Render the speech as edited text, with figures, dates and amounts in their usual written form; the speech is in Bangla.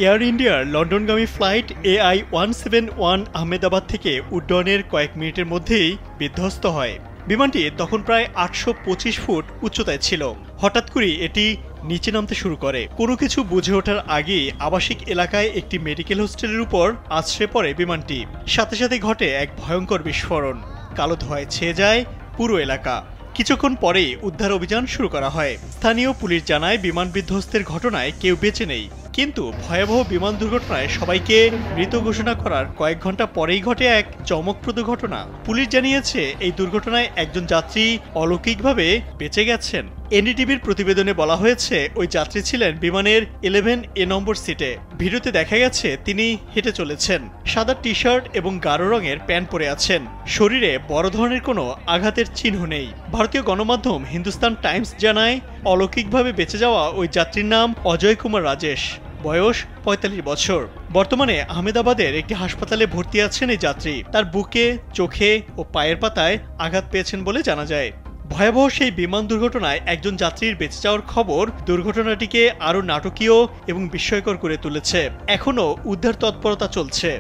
এয়ার ইন্ডিয়ার লন্ডনগামী ফ্লাইট AI-171 আহমেদাবাদ থেকে উড্ডয়নের কয়েক মিনিটের মধ্যেই বিধ্বস্ত হয়। বিমানটি তখন প্রায় 825 ফুট উচ্চতায় ছিল। হঠাৎ করেই এটি নিচে নামতে শুরু করে। কোনো কিছু বুঝে ওঠার আগেই আবাসিক এলাকায় একটি মেডিকেল হোস্টেলের উপর আছড়ে পড়ে বিমানটি। সাথে সাথে ঘটে এক ভয়ঙ্কর বিস্ফোরণ। কালো ধোঁয়ায় ছেয়ে যায় পুরো এলাকা। কিছুক্ষণ পরেই উদ্ধার অভিযান শুরু করা হয়। স্থানীয় পুলিশ জানায় বিমান বিধ্বস্তের ঘটনায় কেউ বেঁচে নেই, কিন্তু ভয়াবহ বিমান দুর্ঘটনায় সবাইকে মৃত ঘোষণা করার কয়েক ঘন্টা পরেই ঘটে এক চমকপ্রদ ঘটনা। পুলিশ জানিয়েছে এই দুর্ঘটনায় একজন যাত্রী অলৌকিকভাবে বেঁচে গেছেন। এনডিটিভির প্রতিবেদনে বলা হয়েছে ওই যাত্রী ছিলেন বিমানের 11A নম্বর সিটে। ভিডিওতে দেখা গেছে তিনি হেঁটে চলেছেন, সাদা টি শার্ট এবং গাঢ় রঙের প্যান্ট পরে আছেন। শরীরে বড় ধরনের কোনো আঘাতের চিহ্ন নেই। ভারতীয় গণমাধ্যম হিন্দুস্তান টাইমস জানায় অলৌকিকভাবে বেঁচে যাওয়া ওই যাত্রীর নাম অজয় কুমার রাজেশ, বয়স 45 বছর। বর্তমানে আহমেদাবাদের একটি হাসপাতালে ভর্তি আছেন এই যাত্রী। তার বুকে, চোখে ও পায়ের পাতায় আঘাত পেয়েছেন বলে জানা যায়। ভয়াবহ সেই বিমান দুর্ঘটনায় একজন যাত্রীর বেঁচে যাওয়ার খবর দুর্ঘটনাটিকে আরও নাটকীয় এবং বিস্ময়কর করে তুলেছে। এখনও উদ্ধার তৎপরতা চলছে।